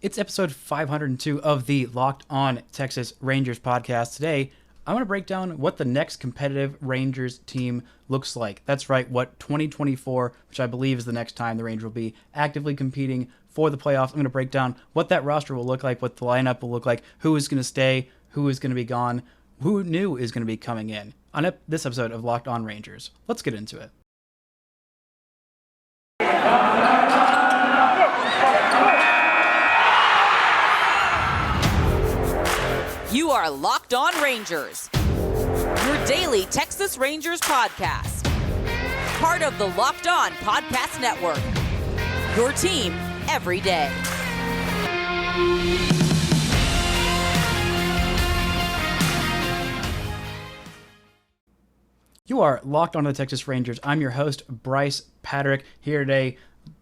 It's episode 502 of the Locked On Texas Rangers podcast. Today, I'm going to break down what the next competitive Rangers team looks like. That's right, what 2024, which I believe is the next time the Rangers will be actively competing for the playoffs. I'm going to break down what that roster will look like, what the lineup will look like, who is going to stay, who is going to be gone, who new is going to be coming in on this episode of Locked On Rangers. Let's get into it. You are Locked On Rangers, your daily Texas Rangers podcast. Part of the Locked On Podcast Network, your team every day. You are Locked On to the Texas Rangers. I'm your host, Brice Paterik, here today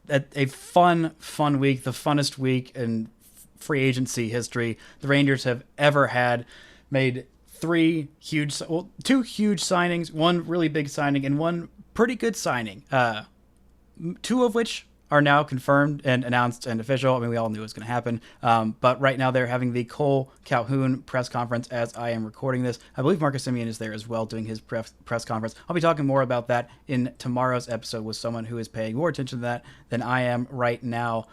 at a fun week, the funnest week in free agency history the Rangers have ever had. Made two huge signings, one really big signing and one pretty good signing, two of which are now confirmed and announced and official. I mean, we all knew it was going to happen, but right now they're having the Willy Calhoun press conference as I am recording this. I believe Marcus Semien is there as well doing his press conference. I'll be talking more about that in tomorrow's episode with someone who is paying more attention to that than I am right now.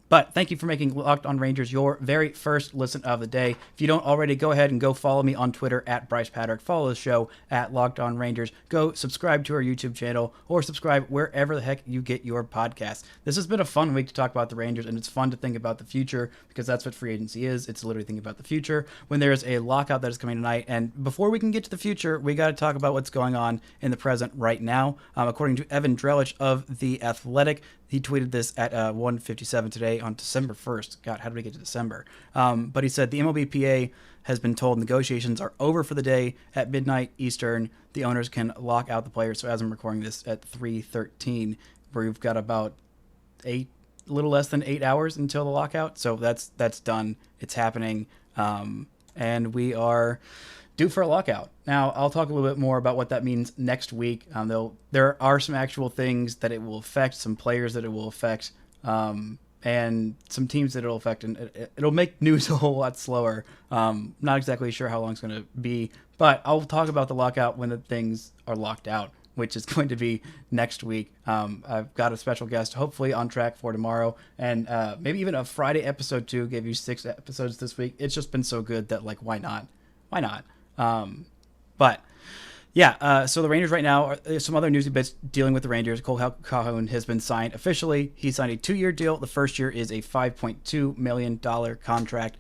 But thank you for making Locked On Rangers your very first listen of the day. If you don't already, go ahead and go follow me on Twitter at Brice Paterik. Follow the show at Locked On Rangers. Go subscribe to our YouTube channel or subscribe wherever the heck you get your podcasts. This has been a fun week to talk about the Rangers, and it's fun to think about the future because that's what free agency is. It's literally thinking about the future when there is a lockout that is coming tonight. And before we can get to the future, we got to talk about what's going on in the present right now. According to Evan Drellich of The Athletic, he tweeted this at 1:57 today on December 1st. God, how did we get to December? But he said the MLBPA has been told negotiations are over for the day. At midnight Eastern, the owners can lock out the players. So as I'm recording this at 3:13, we've got about a little less than 8 hours until the lockout. So that's done. It's happening. And we are due for a lockout. Now, I'll talk a little bit more about what that means next week. There are some actual things that it will affect, some players that it will affect, and some teams that it'll affect, and it'll make news a whole lot slower. Not exactly sure how long it's going to be, but I'll talk about the lockout when the things are locked out, which is going to be next week. I've got a special guest, hopefully on track for tomorrow, and maybe even a Friday episode too. Gave you 6 episodes this week. It's just been so good that, like, why not? Why not? But yeah, so the Rangers right now, some other news bits dealing with the Rangers. Willy Calhoun has been signed officially. He signed a 2-year deal. The first year is a $5.2 million contract.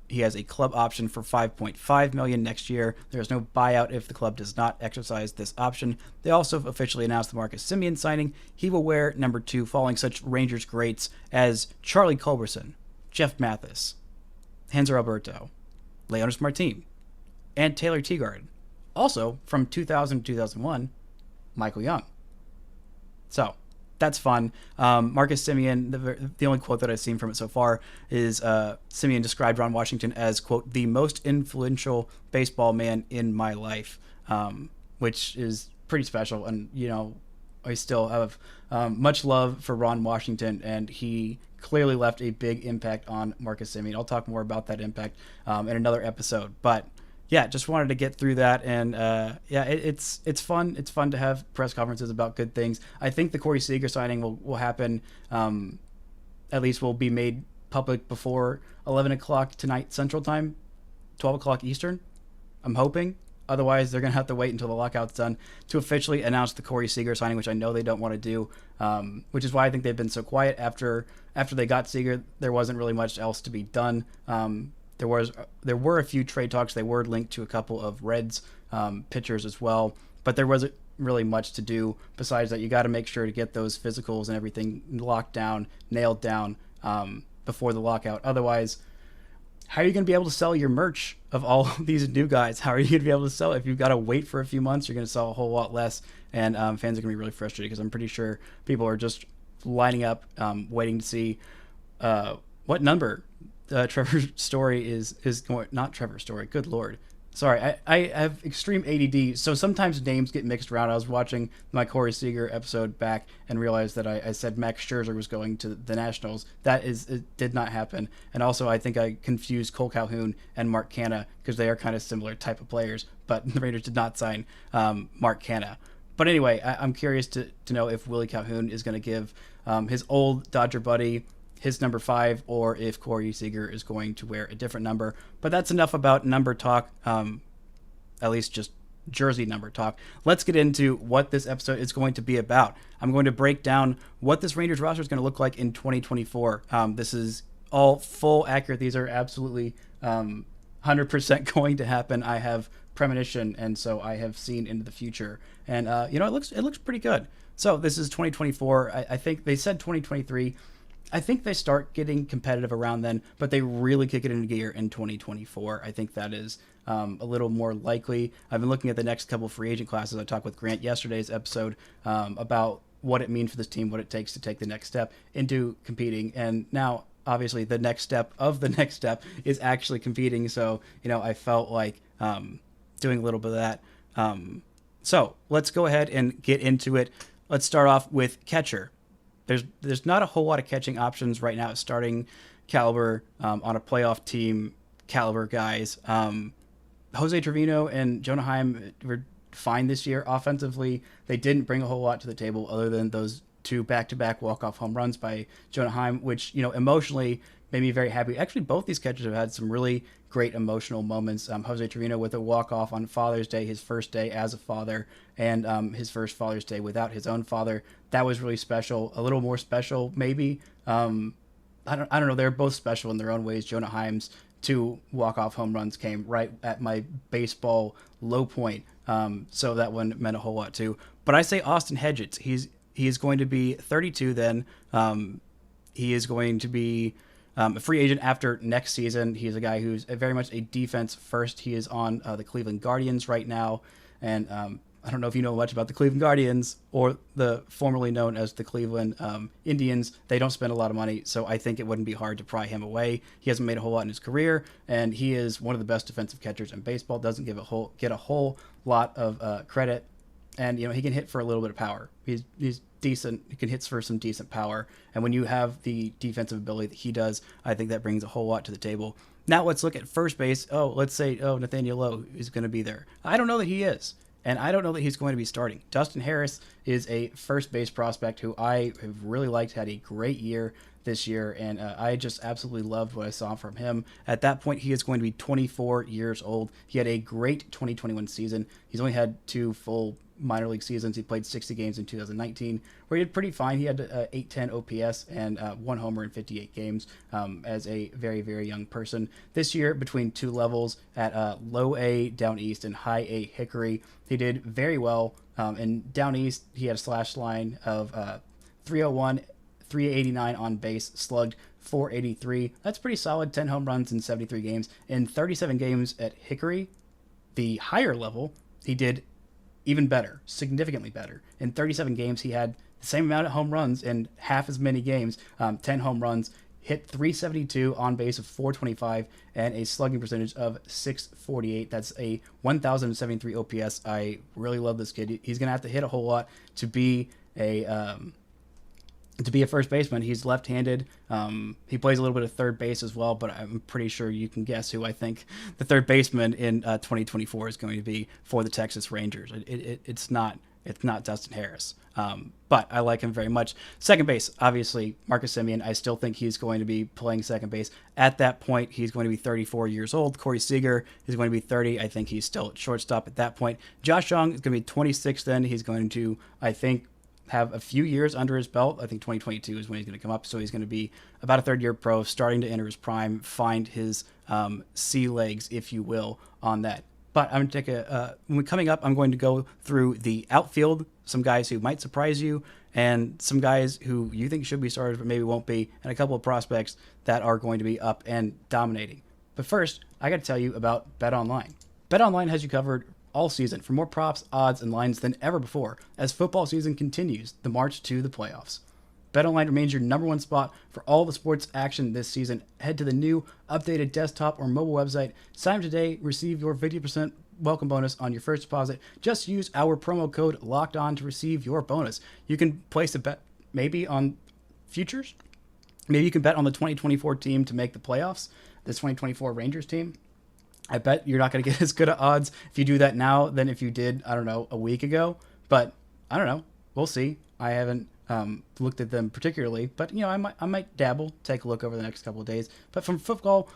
He has a club option for $5.5 million next year. There's no buyout if the club does not exercise this option. They also officially announced the Marcus Semien signing. He will wear number 2, following such Rangers greats as Charlie Culberson, Jeff Mathis, Hanser Alberto, Leonys Martin, and Taylor Teaguard. Also, from 2000 to 2001, Michael Young. So, that's fun. Marcus Semien, the only quote that I've seen from it so far is Simeon described Ron Washington as, quote, the most influential baseball man in my life, which is pretty special. And, you know, I still have much love for Ron Washington, and he clearly left a big impact on Marcus Semien. I'll talk more about that impact in another episode. But yeah, just wanted to get through that, and it's fun. It's fun to have press conferences about good things. I think the Corey Seager signing will happen. At least will be made public before 11 o'clock tonight Central Time, 12 o'clock Eastern. I'm hoping. Otherwise, they're going to have to wait until the lockout's done to officially announce the Corey Seager signing, which I know they don't want to do, which is why I think they've been so quiet. After they got Seager, there wasn't really much else to be done. There were a few trade talks. They were linked to a couple of Reds pitchers as well, but there wasn't really much to do besides that. You got to make sure to get those physicals and everything locked down, nailed down before the lockout. Otherwise, how are you going to be able to sell your merch of all these new guys? How are you going to be able to sell it? If you've got to wait for a few months, you're going to sell a whole lot less, and fans are going to be really frustrated because I'm pretty sure people are just lining up, waiting to see what number Trevor Story is going. Not Trevor Story. Good Lord. Sorry, I have extreme ADD, so sometimes names get mixed around. I was watching my Corey Seager episode back and realized that I said Max Scherzer was going to the Nationals. It did not happen. And also, I think I confused Cole Calhoun and Mark Canha because they are kind of similar type of players, but the Rangers did not sign Mark Canha. But anyway, I'm curious to know if Willy Calhoun is going to give his old Dodger buddy his number 5, or if Corey Seager is going to wear a different number. But that's enough about number talk, at least just jersey number talk. Let's get into what this episode is going to be about. I'm going to break down what this Rangers roster is going to look like in 2024. This is all full accurate. These are absolutely 100% going to happen. I have premonition, and so I have seen into the future. And, it looks pretty good. So this is 2024. I think they said 2023. I think they start getting competitive around then, but they really kick it into gear in 2024. I think that is a little more likely. I've been looking at the next couple of free agent classes. I talked with Grant yesterday's episode about what it means for this team, what it takes to take the next step into competing. And now, obviously, the next step of the next step is actually competing. So, I felt like doing a little bit of that. So let's go ahead and get into it. Let's start off with catcher. There's not a whole lot of catching options right now at starting caliber on a playoff team caliber guys. Jose Trevino and Jonah Heim were fine this year offensively. They didn't bring a whole lot to the table other than those 2 back-to-back walk-off home runs by Jonah Heim, which emotionally made me very happy. Actually, both these catchers have had some really great emotional moments. Jose Trevino with a walk-off on Father's Day, his first day as a father, and his first Father's Day without his own father. That was really special. A little more special, maybe. I don't know. They're both special in their own ways. Jonah Heim's 2 walk-off home runs came right at my baseball low point, so that one meant a whole lot too. But I say Austin Hedges. He is going to be 32 then. He is going to be a free agent after next season. He's a guy who's very much a defense first. He is on the Cleveland Guardians right now. And I don't know if you know much about the Cleveland Guardians or the formerly known as the Cleveland Indians. They don't spend a lot of money, so I think it wouldn't be hard to pry him away. He hasn't made a whole lot in his career, and he is one of the best defensive catchers in baseball. Doesn't get a whole lot of credit, and he can hit for a little bit of power. He's decent. He can hit for some decent power, and when you have the defensive ability that he does, I think that brings a whole lot to the table. Now let's look at first base. Let's say Nathaniel Lowe is going to be there. I don't know that he is. And I don't know that he's going to be starting. Dustin Harris is a first base prospect who I have really liked, had a great year this year, and I just absolutely loved what I saw from him. At that point, he is going to be 24 years old. He had a great 2021 season. He's only had 2 full minor league seasons. He played 60 games in 2019, where he did pretty fine. He had 810 OPS and 1 homer in 58 games as a very, very young person. This year, between 2 levels at low A down east and high A Hickory, he did very well. And down east, he had a slash line of 301, 389 on base, slugged 483. That's pretty solid. 10 home runs in 73 games. In 37 games at Hickory, the higher level, he did even better, significantly better. In 37 games, he had the same amount of home runs in half as many games, 10 home runs, hit 372 on base of 425, and a slugging percentage of 648. That's a 1,073 OPS. I really love this kid. He's going to have to hit a whole lot to be a first baseman. He's left-handed. He plays a little bit of third base as well, but I'm pretty sure you can guess who I think the third baseman in 2024 is going to be for the Texas Rangers. It's not Dustin Harris, but I like him very much. Second base, obviously, Marcus Semien. I still think he's going to be playing second base. At that point, he's going to be 34 years old. Corey Seager is going to be 30. I think he's still at shortstop at that point. Josh Jung is going to be 26 then. He's going to, I think, have a few years under his belt. I think 2022 is when he's going to come up, so he's going to be about a third-year pro, starting to enter his prime, find his sea legs, if you will, on that. But I'm going to take coming up, I'm going to go through the outfield, some guys who might surprise you, and some guys who you think should be starters but maybe won't be, and a couple of prospects that are going to be up and dominating. But first, I got to tell you about BetOnline. BetOnline has you covered all season for more props, odds, and lines than ever before as football season continues the march to the playoffs. BetOnline remains your number one spot for all the sports action this season. Head to the new updated desktop or mobile website. Sign up today. Receive your 50% welcome bonus on your first deposit. Just use our promo code LOCKEDON to receive your bonus. You can place a bet maybe on futures. Maybe you can bet on the 2024 team to make the playoffs, this 2024 Rangers team. I bet you're not going to get as good of odds if you do that now than if you did, I don't know, a week ago. But I don't know. We'll see. I haven't looked at them particularly, but I might dabble, take a look over the next couple of days. But from football,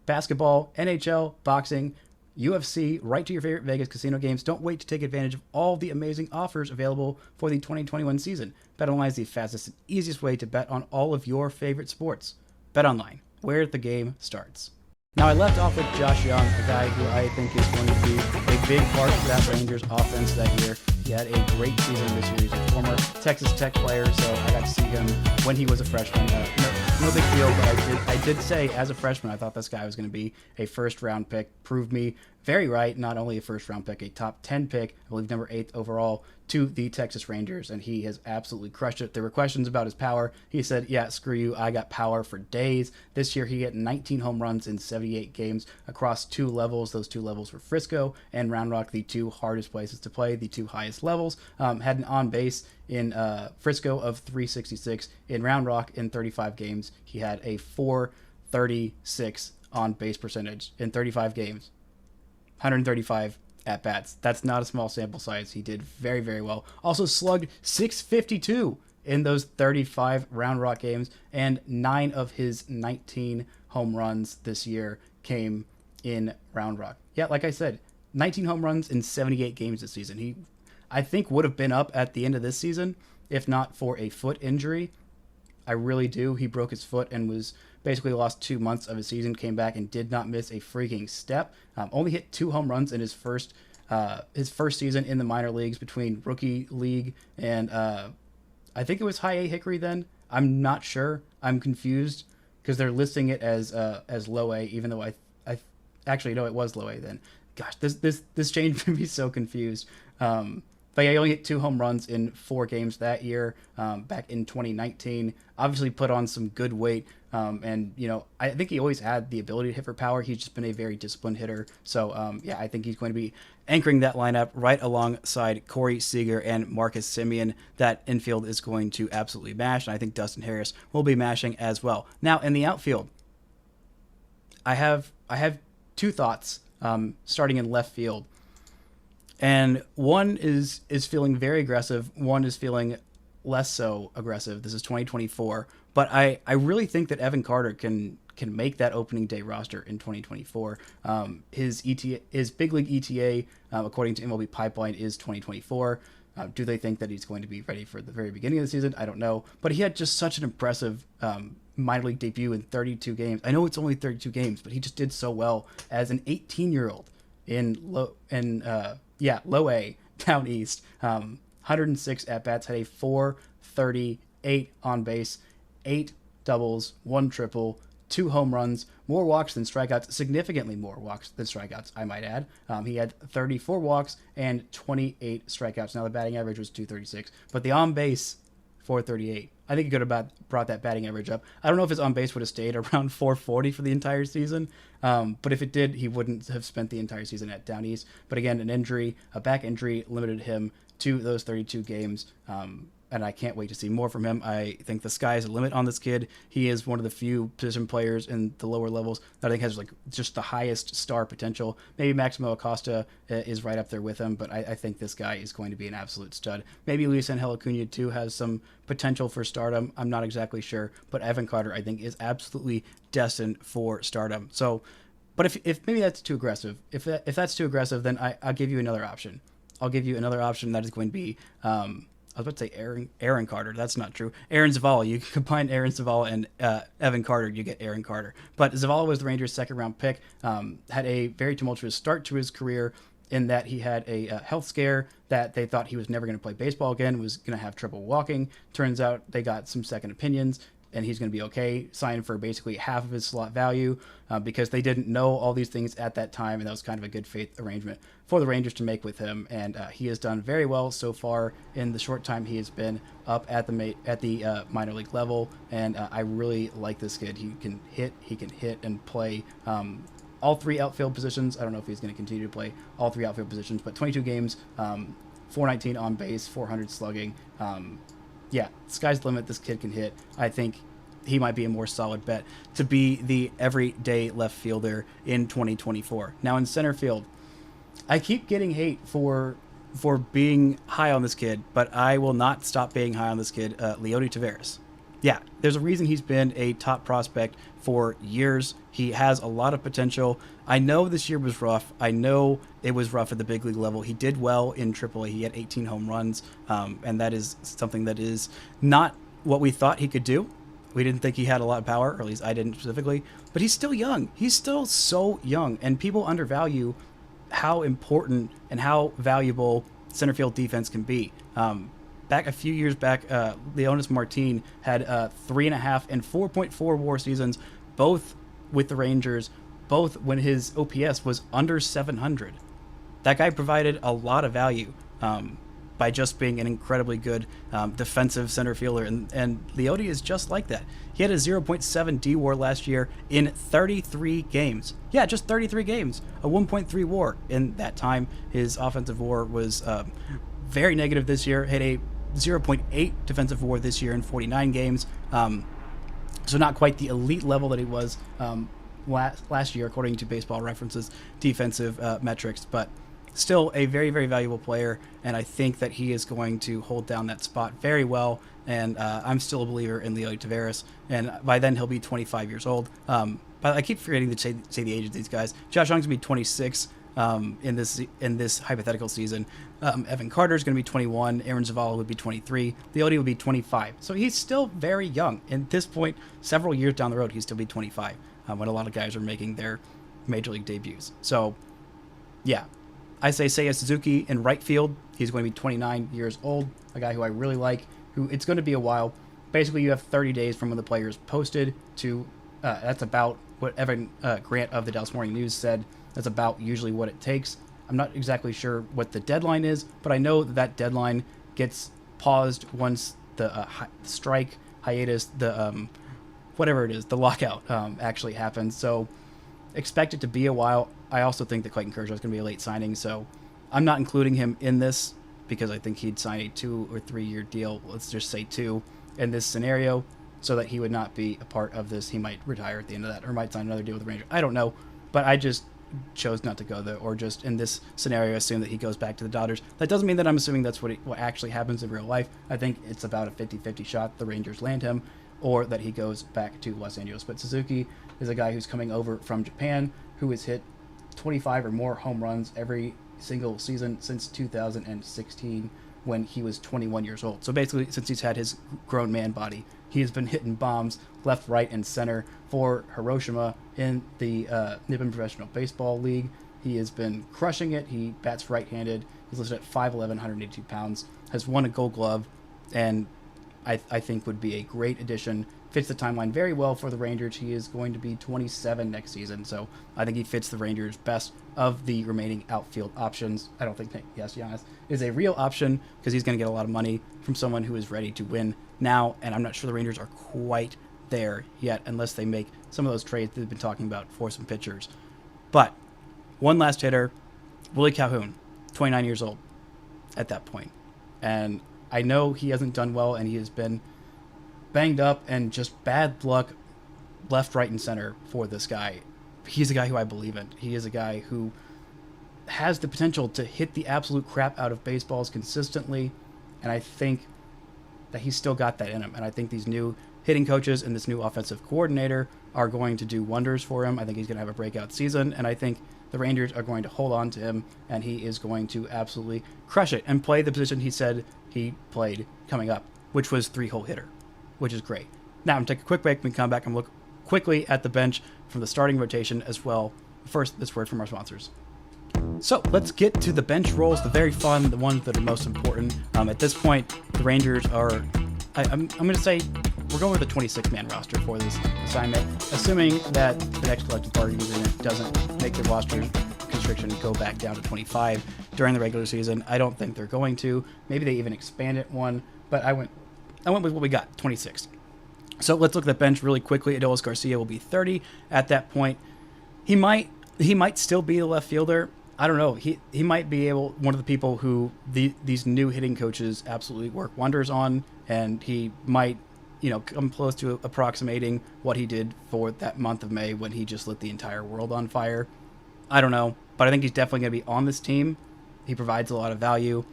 basketball, NHL, boxing, UFC, right to your favorite Vegas casino games, don't wait to take advantage of all the amazing offers available for the 2021 season. BetOnline is the fastest and easiest way to bet on all of your favorite sports. BetOnline, where the game starts. Now, I left off with Josh Young, a guy who I think is going to be a big part of that Rangers offense that year. He had a great season this year. He's a former Texas Tech player, so I got to see him when he was a freshman. No big deal, but I did say as a freshman I thought this guy was going to be a first-round pick. Proved me very right. Not only a first-round pick, a top 10 pick, I believe number 8 overall to the Texas Rangers, and he has absolutely crushed it. There were questions about his power. He said, yeah, screw you, I got power for days. This year he hit 19 home runs in 78 games across 2 levels. Those 2 levels were Frisco and Round Rock, the 2 hardest places to play, the 2 highest levels. Had an on-base in Frisco of 366. In Round Rock, in 35 games, he had a 436 on-base percentage in 35 games. 135 at-bats. That's not a small sample size. He did very, very well. Also slugged .652 in those 35 Round Rock games, and 9 of his 19 home runs this year came in Round Rock. Yeah, like I said, 19 home runs in 78 games this season. He, I think, would have been up at the end of this season if not for a foot injury. I really do. He broke his foot and was basically lost 2 months of his season, came back and did not miss a freaking step. Only hit 2 home runs in his first season in the minor leagues between rookie league and I think it was high A Hickory then. I'm not sure. I'm confused because they're listing it as low A, even though I actually no, it was low A then. Gosh, this changed me so confused. But yeah, he only hit 2 home runs in 4 games that year, back in 2019. Obviously put on some good weight, and I think he always had the ability to hit for power. He's just been a very disciplined hitter. So yeah, I think he's going to be anchoring that lineup right alongside Corey Seager and Marcus Semien. That infield is going to absolutely mash, and I think Dustin Harris will be mashing as well. Now in the outfield, I have 2 thoughts, starting in left field. And one is feeling very aggressive. One is feeling less so aggressive. This is 2024. But I really think that Evan Carter can make that opening day roster in 2024. His big league ETA, according to MLB Pipeline, is 2024. Do they think that he's going to be ready for the very beginning of the season? I don't know. But he had just such an impressive minor league debut in 32 games. I know it's only 32 games, but he just did so well as an 18-year-old in low A down east. 106 at-bats, had a 438 on base, 8 doubles, 1 triple, 2 home runs, more walks than strikeouts, significantly more walks than strikeouts, I might add. He had 34 walks and 28 strikeouts. Now the batting average was 236, but the on base 438. I think he could have brought that batting average up. I don't know if his on base would have stayed around 440 for the entire season, but if it did, he wouldn't have spent the entire season at Down East. But again, a back injury limited him to those 32 games. And I can't wait to see more from him. I think the sky is the limit on this kid. He is one of the few position players in the lower levels that I think has just the highest star potential. Maybe Maximo Acosta is right up there with him, but I think this guy is going to be an absolute stud. Maybe Luis Angel Acuna too has some potential for stardom. I'm not exactly sure, but Evan Carter I think is absolutely destined for stardom. So, but if maybe that's too aggressive, if that's too aggressive, then I'll give you another option. I'll give you another option that is going to be. I was about to say Aaron Carter. That's not true. Aaron Zavala. You can combine Aaron Zavala and Evan Carter. You get Aaron Carter. But Zavala was the Rangers' second-round pick. Had a very tumultuous start to his career in that he had a health scare that they thought he was never going to play baseball again, was going to have trouble walking. Turns out they got some second opinions. and he's going to be okay. Signed for basically half of his slot value because they didn't know all these things at that time, and that was kind of a good faith arrangement for the Rangers to make with him. And he has done very well so far in the short time he has been up at the minor league level. And I really like this kid. He can hit and play all three outfield positions. I don't know if he's going to continue to play all three outfield positions, but 22 games, 419 on base, 400 slugging. Yeah, sky's the limit. This kid can hit. I think he might be a more solid bet to be the everyday left fielder in 2024. Now in center field, I keep getting hate for being high on this kid, but I will not stop being high on this kid, Leody Taveras. Yeah, there's a reason he's been a top prospect for years. He has a lot of potential. I know this year was rough. I know it was rough at the big league level. He did well in AAA. He had 18 home runs, and that is something that is not what we thought he could do. We didn't think he had a lot of power, or at least I didn't specifically. But he's still young. He's still so young, and people undervalue how important and how valuable center field defense can be. Back a few years back, Leonys Martin had 3.5 and 4.4 WAR seasons, both with the Rangers, both when his OPS was under 700. That guy provided a lot of value by just being an incredibly good defensive center fielder, and Leody is just like that. He had a 0.7 D WAR last year in 33 games. Yeah, just 33 games, a 1.3 WAR. In that time, his offensive WAR was very negative this year, had a 0.8 defensive WAR this year in 49 games. So not quite the elite level that he was last year, according to Baseball Reference's defensive metrics, but still a very, very valuable player, and I think that he is going to hold down that spot very well, and I'm still a believer in Leody Taveras, and by then he'll be 25 years old. But I keep forgetting to say the age of these guys. Josh Young's going to be 26 in this hypothetical season. Evan Carter's going to be 21. Aaron Zavala would be 23. Leody would be 25. So he's still very young. At this point, several years down the road, he'll still be 25 when a lot of guys are making their major league debuts. So, yeah. I say Seiya Suzuki in right field. He's going to be 29 years old, a guy who I really like, who it's going to be a while. Basically, you have 30 days from when the player is posted to, that's about what Evan Grant of the Dallas Morning News said. That's about usually what it takes. I'm not exactly sure what the deadline is, but I know that deadline gets paused once the strike, hiatus, the whatever it is, the lockout actually happens. So expect it to be a while. I also think that Clayton Kershaw is going to be a late signing, so I'm not including him in this because I think he'd sign a 2 or 3 year deal, let's just say 2, in this scenario, so that he would not be a part of this. He might retire at the end of that or might sign another deal with the Rangers. I don't know, but I just chose not to go there, or just in this scenario assume that he goes back to the Dodgers. That doesn't mean that I'm assuming that's what actually happens in real life. I think it's about a 50-50 shot the Rangers land him, or that he goes back to Los Angeles. But Suzuki is a guy who's coming over from Japan, who has hit 25 or more home runs every single season since 2016 when he was 21 years old. So basically, since he's had his grown man body, he has been hitting bombs left, right, and center for Hiroshima in the Nippon Professional Baseball League. He has been crushing it. He bats right-handed. He's listed at 5'11", 182 pounds, has won a Gold Glove, and I think would be a great addition. Fits the timeline very well for the Rangers. He is going to be 27 next season, so I think he fits the Rangers best of the remaining outfield options. I don't think Giannis is a real option because he's going to get a lot of money from someone who is ready to win now, and I'm not sure the Rangers are quite there yet unless they make some of those trades that they've been talking about for some pitchers. But one last hitter, Willy Calhoun, 29 years old at that point. And I know he hasn't done well, and he has been banged up and just bad luck left, right, and center for this guy. He's a guy who I believe in. He is a guy who has the potential to hit the absolute crap out of baseballs consistently, and I think that he's still got that in him. And I think these new hitting coaches and this new offensive coordinator are going to do wonders for him. I think he's going to have a breakout season, and I think the Rangers are going to hold on to him, and he is going to absolutely crush it and play the position he said he played coming up, which was 3-hole hitter, which is great. Now, I'm going to take a quick break and come back and look quickly at the bench from the starting rotation as well. First, this word from our sponsors. So let's get to the bench roles, the very fun, the ones that are most important. At this point, the Rangers are, I'm going to say, we're going with a 26-man roster for this assignment, assuming that the next collective bargaining agreement doesn't make the roster constriction go back down to 25 during the regular season. I don't think they're going to. Maybe they even expand it one, but I went with what we got, 26. So let's look at the bench really quickly. Adolis Garcia will be 30 at that point. He might still be the left fielder. I don't know. He might be one of the people who these new hitting coaches absolutely work wonders on, and he might, come close to approximating what he did for that month of May when he just lit the entire world on fire. I don't know, but I think he's definitely going to be on this team. He provides a lot of value.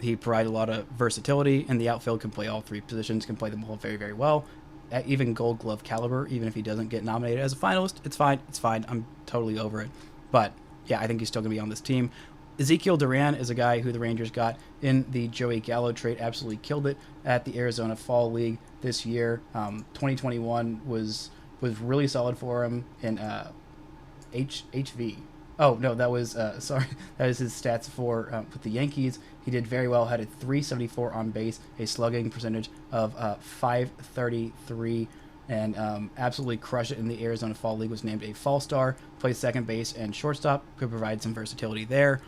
He provides a lot of versatility, and the outfield can play all three positions, can play them all very, very well. At even Gold Glove caliber, even if he doesn't get nominated as a finalist, it's fine. It's fine. I'm totally over it. But yeah, I think he's still going to be on this team. Ezekiel Duran is a guy who the Rangers got in the Joey Gallo trade. Absolutely killed it at the Arizona Fall League this year. 2021 was really solid for him in HV. Oh, no, that was that was his stats for with the Yankees. He did very well, had a 374 on base, a slugging percentage of 533, and absolutely crushed it in the Arizona Fall League. Was named a Fall Star, plays second base and shortstop, could provide some versatility there.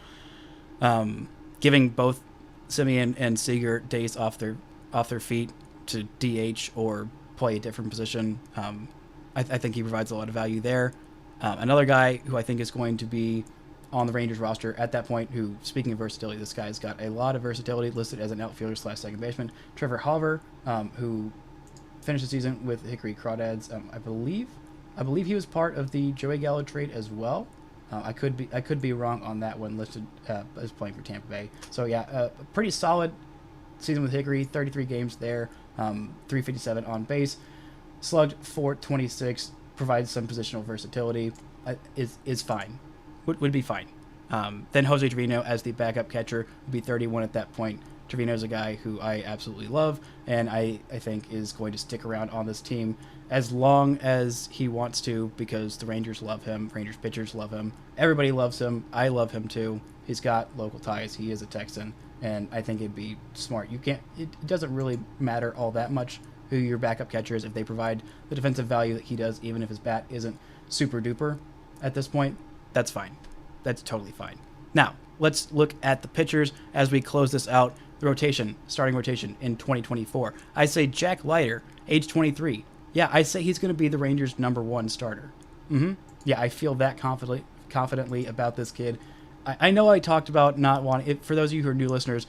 Giving both Semien and Seager days off their feet to DH or play a different position. I think he provides a lot of value there. Another guy who I think is going to be on the Rangers roster at that point, who, speaking of versatility, this guy's got a lot of versatility, listed as an outfielder / second baseman. Trevor Halver, who finished the season with Hickory Crawdads. I believe he was part of the Joey Gallo trade as well. I could be wrong on that one, listed as playing for Tampa Bay. So yeah, a pretty solid season with Hickory, 33 games there, 357 on base, slugged .426, provides some positional versatility, is fine, would be fine. Then Jose Trevino as the backup catcher would be 31 at that point. Trevino's a guy who I absolutely love, and I think is going to stick around on this team as long as he wants to, because the Rangers love him, Rangers pitchers love him, everybody loves him, I love him too. He's got local ties, he is a Texan, and I think it'd be smart. It doesn't really matter all that much who your backup catcher is if they provide the defensive value that he does, even if his bat isn't super duper at this point. That's fine. That's totally fine. Now, let's look at the pitchers as we close this out. The starting rotation in 2024. I say Jack Leiter, age 23. Yeah, I say he's going to be the Rangers' #1 starter. Yeah, I feel that confidently about this kid. I know I talked about not wanting it. For those of you who are new listeners,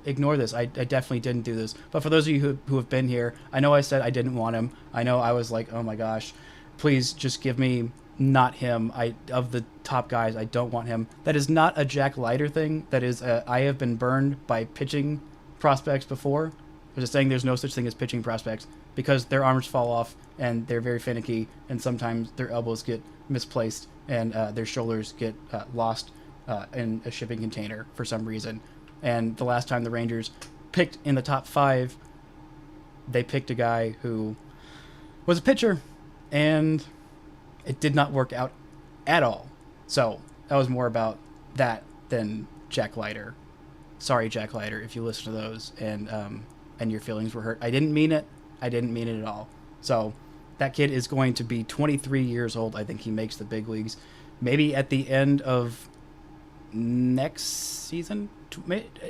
ignore this. I definitely didn't do this. But for those of you who have been here, I know I said I didn't want him. I know I was like, oh my gosh, please just give me not him. Of the top guys, I don't want him. That is not a Jack Leiter thing. That is I have been burned by pitching prospects before. I'm just saying there's no such thing as pitching prospects, because their arms fall off and they're very finicky, and sometimes their elbows get misplaced and their shoulders get lost in a shipping container for some reason. And the last time the Rangers picked in the top 5, they picked a guy who was a pitcher, and it did not work out at all. So that was more about that than Jack Leiter. Sorry, Jack Leiter, if you listen to those and your feelings were hurt. I didn't mean it. I didn't mean it at all. So that kid is going to be 23 years old. I think he makes the big leagues. Maybe at the end of next season,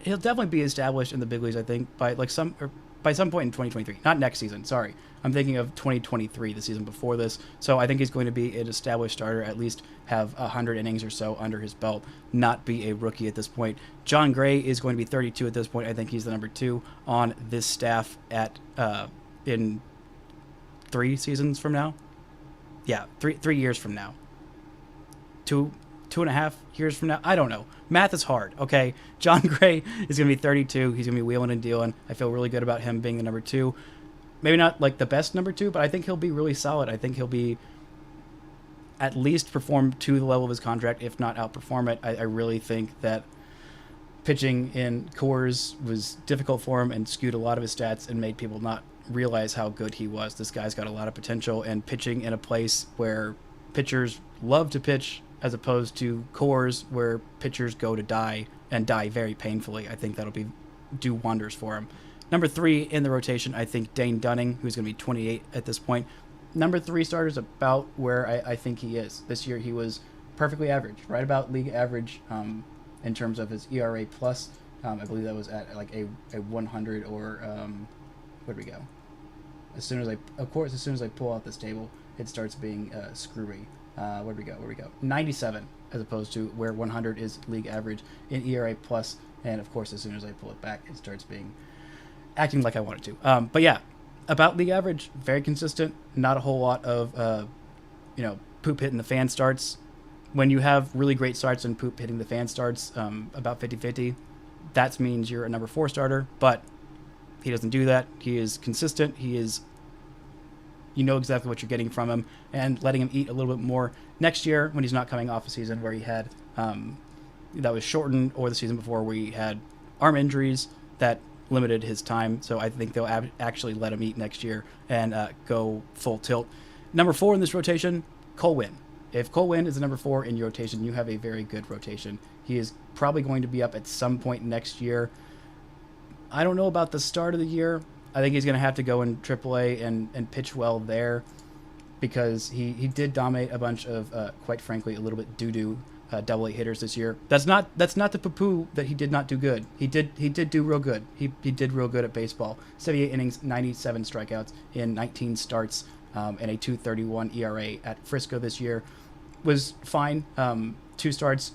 he'll definitely be established in the big leagues, I think, by some point in 2023. Not next season, sorry. I'm thinking of 2023, the season before this. So I think he's going to be an established starter, at least have 100 innings or so under his belt, not be a rookie at this point. John Gray is going to be 32 at this point. I think he's the #2 on this staff in 3 seasons from now. Yeah, 3 years from now. 2.5 years from now. I don't know. Math is hard, okay? John Gray is going to be 32. He's going to be wheeling and dealing. I feel really good about him being the #2. Maybe not like the best #2, but I think he'll be really solid. I think he'll be at least perform to the level of his contract, if not outperform it. I really think that pitching in Coors was difficult for him and skewed a lot of his stats and made people not realize how good he was. This guy's got a lot of potential, and pitching in a place where pitchers love to pitch as opposed to Coors where pitchers go to die and die very painfully. I think that'll do wonders for him. Number 3 in the rotation, I think Dane Dunning, who's going to be 28 at this point. Number 3 starter is about where I think he is. This year he was perfectly average, right about league average in terms of his ERA plus. I believe that was at like a 100 or where do we go? As soon as I pull out this table, it starts being screwy. Where do we go? 97 as opposed to where 100 is league average in ERA plus. And of course, as soon as I pull it back, it starts acting like I want it to. But yeah, about league average, very consistent. Not a whole lot of poop hitting the fan starts. When you have really great starts and poop hitting the fan starts, about 50-50, that means you're a number 4 starter. But he doesn't do that. He is consistent. You know exactly what you're getting from him, and letting him eat a little bit more next year when he's not coming off a season where he had that was shortened, or the season before where he had arm injuries that limited his time. So I think they'll actually let him eat next year and go full tilt. Number 4 in this rotation, Kole. If Kole is the number 4 in your rotation, you have a very good rotation. He is probably going to be up at some point next year. I don't know about the start of the year. I think he's going to have to go in AAA and pitch well there, because he did dominate a bunch of, quite frankly, a little bit doo-doo AA hitters this year. That's not to poo-poo that he did not do good. He did do real good. He did real good at baseball. 78 innings, 97 strikeouts in 19 starts, and a 2.31 ERA at Frisco this year was fine. 2 starts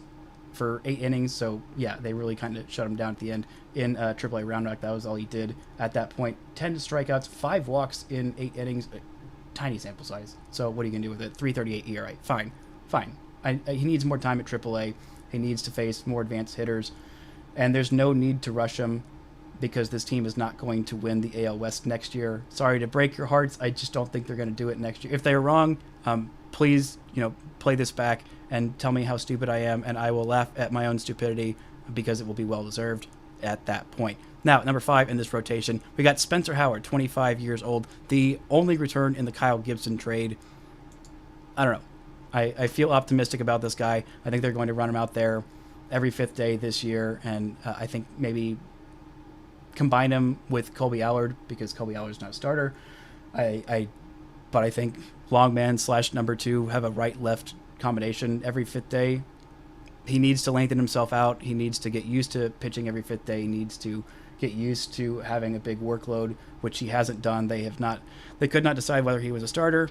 for 8 innings, so yeah, they really kind of shut him down at the end. In AAA Round Rock, that was all he did at that point. 10 strikeouts, 5 walks in 8 innings, tiny sample size. So what are you going to do with it? 3.38 ERA. Fine. He needs more time at AAA. He needs to face more advanced hitters, and there's no need to rush him, because this team is not going to win the AL West next year. Sorry to break your hearts. I just don't think they're going to do it next year. If they're wrong, please, play this back and tell me how stupid I am, and I will laugh at my own stupidity, because it will be well-deserved at that point. Now, number 5 in this rotation, we got Spencer Howard, 25 years old, the only return in the Kyle Gibson trade. I don't know. I feel optimistic about this guy. I think they're going to run him out there every 5th day this year, and I think maybe combine him with Kolby Allard, because Kolby Allard's not a starter. But I think Longman / number 2 have a right-left combination every 5th day. He needs to lengthen himself out. He needs to get used to pitching every 5th day. He needs to get used to having a big workload, which he hasn't done. They could not decide whether he was a starter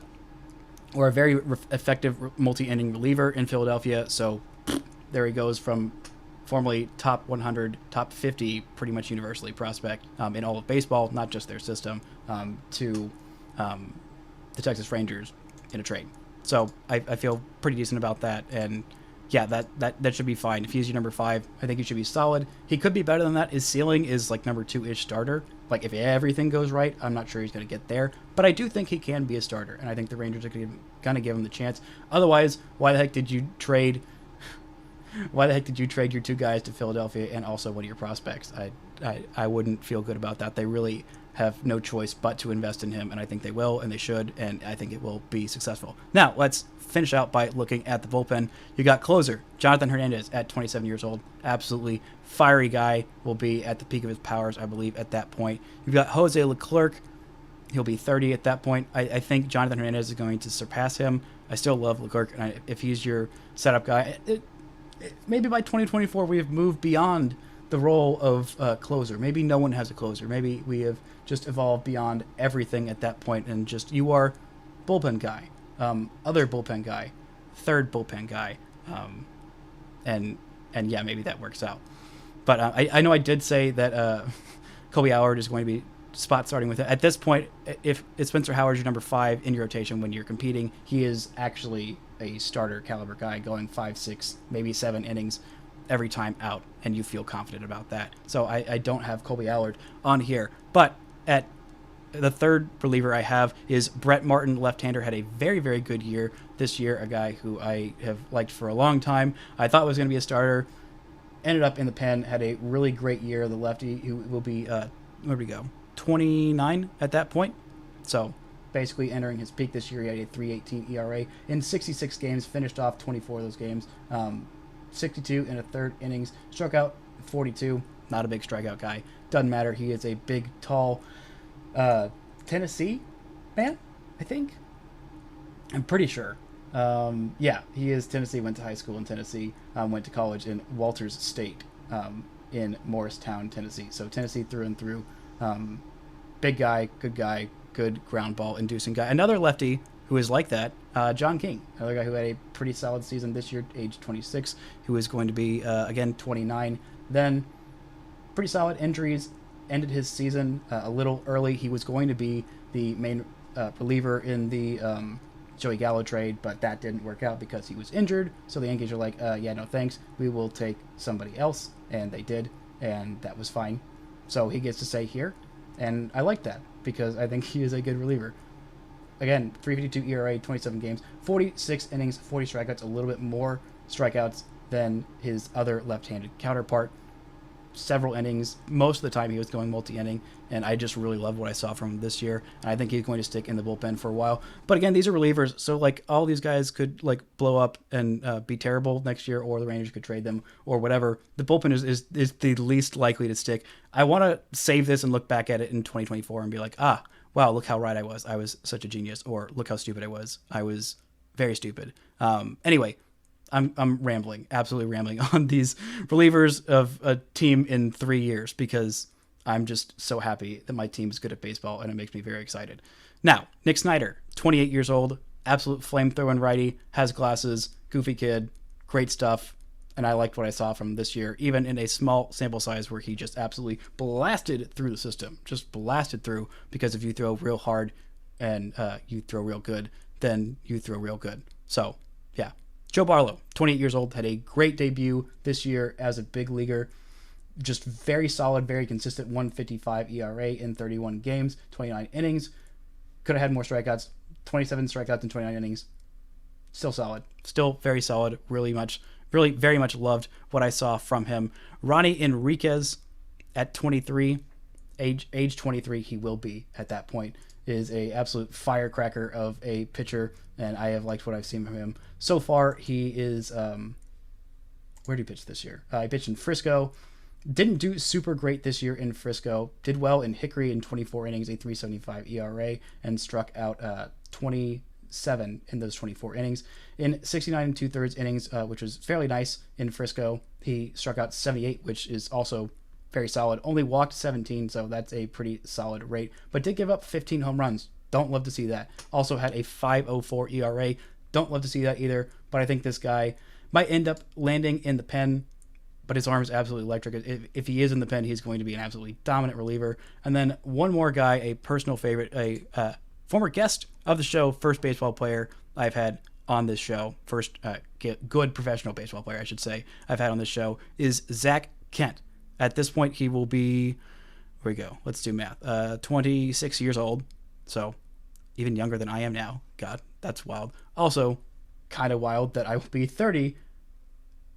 or a very effective multi-inning reliever in Philadelphia. So there he goes, from formerly top 100, top 50, pretty much universally prospect in all of baseball, not just their system, to the Texas Rangers in a trade. So I feel pretty decent about that, and yeah, that should be fine. If he's your number 5, I think he should be solid. He could be better than that. His ceiling is like number 2-ish starter. Like, if everything goes right, I'm not sure he's going to get there, but I do think he can be a starter, and I think the Rangers are going to give him the chance. Otherwise, why the heck did you trade your 2 guys to Philadelphia and also one of your prospects? I wouldn't feel good about that. They really have no choice but to invest in him, and I think they will, and they should, and I think it will be successful. Now, let's finish out by looking at the bullpen. You got closer Jonathan Hernandez at 27 years old. Absolutely fiery guy. Will be at the peak of his powers, I believe, at that point. You've got Jose Leclerc. He'll be 30 at that point. I think Jonathan Hernandez is going to surpass him. I still love Leclerc, and if he's your setup guy, maybe by 2024 we have moved beyond the role of closer. Maybe no one has a closer. Maybe we have just evolved beyond everything at that point, and just you are bullpen guy, other bullpen guy, third bullpen guy, and yeah, maybe that works out. But I know I did say that Kolby Allard is going to be spot starting with it. At this point, if Spencer Howard's your number 5 in your rotation when you're competing, he is actually a starter caliber guy, going 5, 6, maybe 7 innings every time out, and you feel confident about that. So I don't have Kolby Allard on here. But at the third reliever I have is Brett Martin, left-hander, had a very, very good year this year, a guy who I have liked for a long time. I thought was going to be a starter, ended up in the pen, had a really great year, the lefty, who will be, where did we go, 29 at that point. So basically entering his peak this year, he had a 3.18 ERA in 66 games, finished off 24 of those games, 62 in a third innings, struck out 42, not a big strikeout guy. Doesn't matter. He is a big, tall Tennessee man, I think. I'm pretty sure. Yeah, he is Tennessee, went to high school in Tennessee, went to college in Walters State in Morristown, Tennessee. So Tennessee through and through. Big guy, good ground ball inducing guy. Another lefty who is like that, John King, another guy who had a pretty solid season this year, age 26, who is going to be, again, 29. Then pretty solid injuries, ended his season a little early. He was going to be the main reliever in the Joey Gallo trade, but that didn't work out because he was injured. So the Yankees are like, yeah, no thanks. We will take somebody else. And they did, and that was fine. So he gets to stay here, and I like that because I think he is a good reliever. Again, 3.52 ERA, 27 games, 46 innings, 40 strikeouts, a little bit more strikeouts than his other left-handed counterpart. Several innings. Most of the time he was going multi-inning, and I just really love what I saw from him this year, and I think he's going to stick in the bullpen for a while. But again, these are relievers, so like all these guys could like blow up and be terrible next year, or the Rangers could trade them or whatever. The bullpen is the least likely to stick. I want to save this and look back at it in 2024 and be like, wow, look how right I was. I was such a genius, or look how stupid I was. I was very stupid. Anyway, I'm rambling, absolutely rambling on these relievers of a team in 3 years because I'm just so happy that my team is good at baseball, and it makes me very excited. Now, Nick Snyder, 28 years old, absolute flamethrowing righty, has glasses, goofy kid, great stuff, and I liked what I saw from him this year, even in a small sample size where he just absolutely blasted through the system, just blasted through, because if you throw real hard and you throw real good, then you throw real good. So, yeah. Joe Barlow, 28 years old, had a great debut this year as a big leaguer. Just very solid, very consistent, 1.55 ERA in 31 games, 29 innings. Could have had more strikeouts, 27 strikeouts in 29 innings. Still solid. Still very solid. Really very much loved what I saw from him. Ronnie Enriquez at 23, age 23, he will be at that point, is a absolute firecracker of a pitcher, and I have liked what I've seen from him. So far, he is, where did he pitch this year? He pitched in Frisco. Didn't do super great this year in Frisco. Did well in Hickory in 24 innings, a 3.75 ERA, and struck out 27 in those 24 innings. In 69 2/3 innings, which was fairly nice in Frisco, he struck out 78, which is also very solid. Only walked 17, so that's a pretty solid rate. But did give up 15 home runs. Don't love to see that. Also had a 5.04 ERA. Don't love to see that either. But I think this guy might end up landing in the pen. But his arm is absolutely electric. If he is in the pen, he's going to be an absolutely dominant reliever. And then one more guy, a personal favorite, a former guest of the show, first baseball player I've had on this show, first good professional baseball player, I should say, I've had on this show, is Zach Kent. At this point, he will be, where we go, let's do math, 26 years old, so even younger than I am now. God, that's wild. Also, kind of wild that I will be 30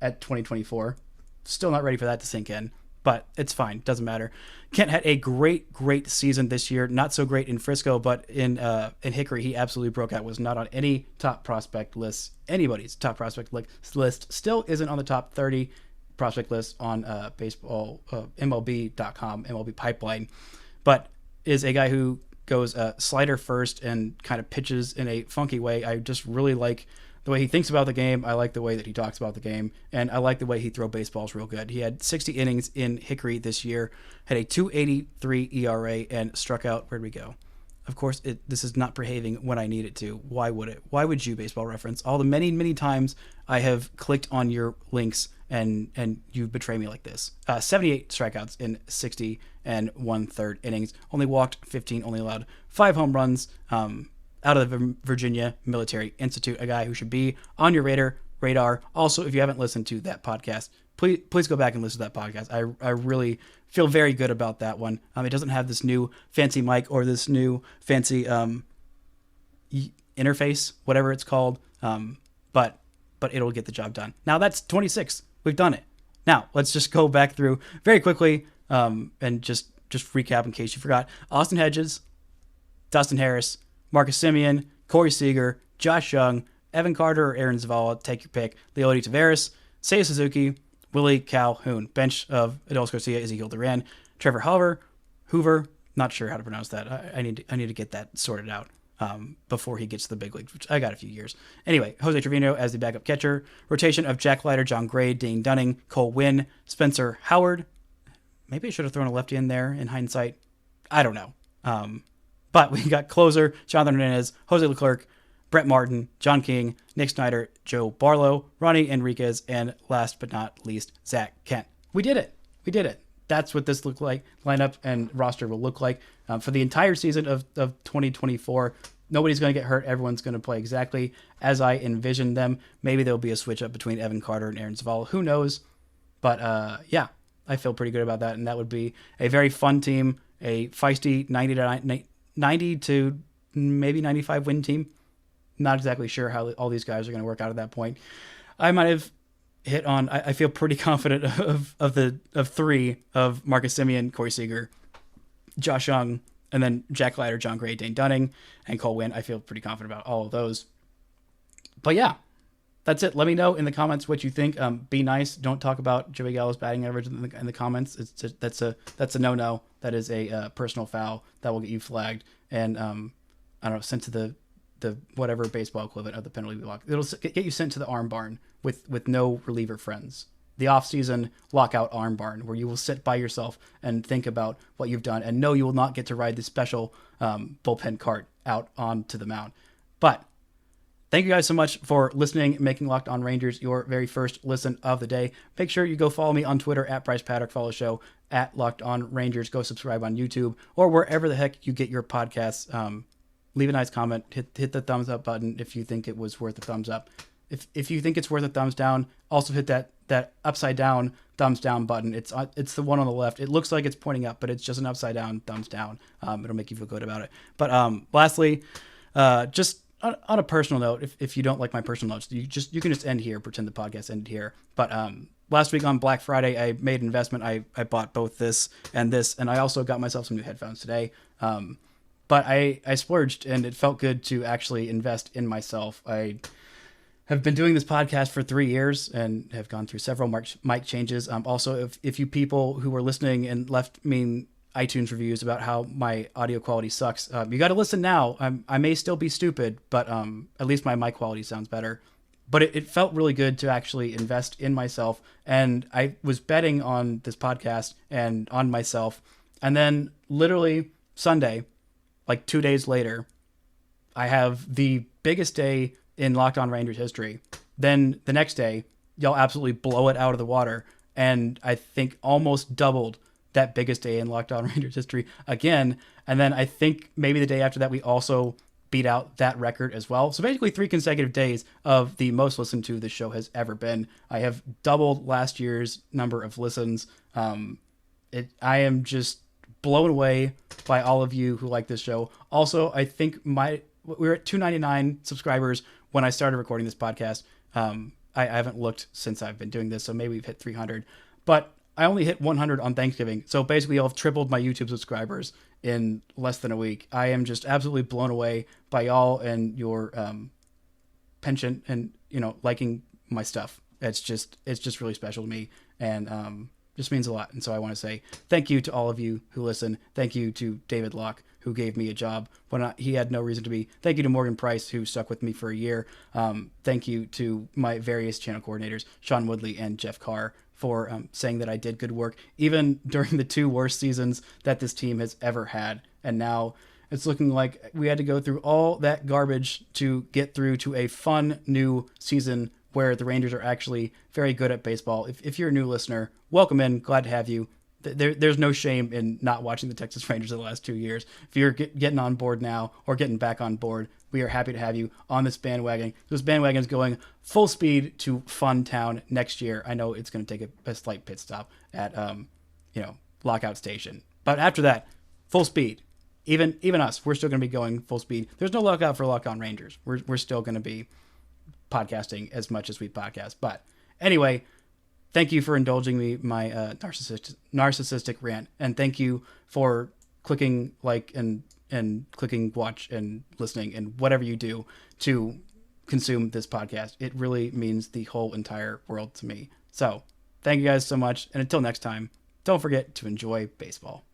at 2024. Still not ready for that to sink in, but it's fine. Doesn't matter. Kent had a great season this year. Not so great in Frisco, but in Hickory, he absolutely broke out. Was not on any top prospect list, anybody's top prospect list. Still isn't on the top 30 prospect list on baseball, MLB.com, MLB Pipeline, but is a guy who goes slider first and kind of pitches in a funky way. I just really like the way he thinks about the game. I like the way that he talks about the game, and I like the way he throws baseballs real good. He had 60 innings in Hickory this year, had a 2.83 ERA, and struck out, where'd we go? Of course, this is not behaving when I need it to. Why would it? Why would you, Baseball Reference? All the many times I have clicked on your links and you betray me like this. 78 strikeouts in 60 1/3 innings. Only walked 15, only allowed 5 home runs. Out of the Virginia Military Institute, a guy who should be on your radar. Also, if you haven't listened to that podcast, please go back and listen to that podcast. I really feel very good about that one. It doesn't have this new fancy mic or this new fancy interface, whatever it's called, but it'll get the job done. Now that's 26. We've done it. Now let's just go back through very quickly and just recap in case you forgot. Austin Hedges, Dustin Harris, Marcus Semien, Corey Seager, Josh Young, Evan Carter or Aaron Zavala, take your pick, Leody Taveras, Seiya Suzuki, Willy Calhoun. Bench of Adolis Garcia, Ezekiel Duran, Trevor Halver, Hoover. Not sure how to pronounce that. I need to get that sorted out before he gets to the big leagues, which I got a few years. Anyway, Jose Trevino as the backup catcher. Rotation of Jack Leiter, John Gray, Dane Dunning, Cole Winn, Spencer Howard. Maybe I should have thrown a lefty in there in hindsight. I don't know. But we got closer, Jonathan Hernandez, Jose Leclerc, Brett Martin, John King, Nick Snyder, Joe Barlow, Ronnie Enriquez, and last but not least, Zach Kent. We did it. That's what this lineup and roster will look like for the entire season of 2024. Nobody's going to get hurt. Everyone's going to play exactly as I envisioned them. Maybe there'll be a switch up between Evan Carter and Aaron Zavala. Who knows? But yeah, I feel pretty good about that. And that would be a very fun team, a feisty 90 to maybe 95 win team. Not exactly sure how all these guys are going to work out at that point. I might have hit on, I feel pretty confident of three of Marcus Semien, Corey Seager, Josh Young, and then Jack Leiter, John Gray, Dane Dunning, and Cole Winn. I feel pretty confident about all of those. But yeah, that's it. Let me know in the comments what you think. Be nice. Don't talk about Joey Gallo's batting average in the comments. That's a no-no. That is a personal foul that will get you flagged. And I don't know, sent to the whatever baseball equivalent of the penalty block. It'll get you sent to the arm barn with no reliever friends. The off-season lockout arm barn, where you will sit by yourself and think about what you've done, and no, you will not get to ride the special bullpen cart out onto the mound. But thank you guys so much for listening, making Locked On Rangers your very first listen of the day. Make sure you go follow me on Twitter at Brice Paterik. Follow the show at Locked On Rangers. Go subscribe on YouTube or wherever the heck you get your podcasts. Leave a nice comment. Hit the thumbs up button if you think it was worth a thumbs up. If you think it's worth a thumbs down, also hit that upside down thumbs down button. It's the one on the left. It looks like it's pointing up, but it's just an upside down thumbs down. It'll make you feel good about it. But lastly, just on a personal note, if you don't like my personal notes, you can just end here, pretend the podcast ended here. But last week on Black Friday, I made an investment. I bought both this, and I also got myself some new headphones today. But I splurged, and it felt good to actually invest in myself. I have been doing this podcast for 3 years and have gone through several mic changes. Also, if you people who were listening and left me iTunes reviews about how my audio quality sucks, you got to listen now. I may still be stupid, but at least my mic quality sounds better. But it felt really good to actually invest in myself. And I was betting on this podcast and on myself. And then literally Sunday, like 2 days later, I have the biggest day in Locked On Rangers history. Then the next day, y'all absolutely blow it out of the water. And I think almost doubled that biggest day in Locked On Rangers history again. And then I think maybe the day after that, we also beat out that record as well. So basically 3 consecutive days of the most listened to this show has ever been. I have doubled last year's number of listens. I am just blown away by all of you who like this show. Also, I think we're at 299 subscribers when I started recording this podcast. I haven't looked since I've been doing this, so maybe we've hit 300. But I only hit 100 on Thanksgiving, so basically I'll have tripled my YouTube subscribers in less than a week. I am just absolutely blown away by y'all and your penchant and liking my stuff. It's just really special to me, and just means a lot. And so I want to say thank you to all of you who listen. Thank you to David Locke, who gave me a job when he had no reason to be. Thank you to Morgan Price, who stuck with me for a year. Thank you to my various channel coordinators, Sean Woodley and Jeff Carr, for saying that I did good work, even during the 2 worst seasons that this team has ever had. And now it's looking like we had to go through all that garbage to get through to a fun new season where the Rangers are actually very good at baseball. If you're a new listener, welcome in. Glad to have you. There's no shame in not watching the Texas Rangers in the last 2 years. If you're getting on board now or getting back on board, we are happy to have you on this bandwagon. This bandwagon is going full speed to Fun Town next year. I know it's going to take a slight pit stop at Lockout Station, but after that, full speed. Even us, we're still going to be going full speed. There's no lockout for Locked On Rangers. We're still going to be podcasting as much as we podcast. But anyway, thank you for indulging me my narcissistic rant, and thank you for clicking like and clicking watch and listening and whatever you do to consume this podcast. It really means the whole entire world to me. So Thank you guys so much. And until next time, don't forget to enjoy baseball.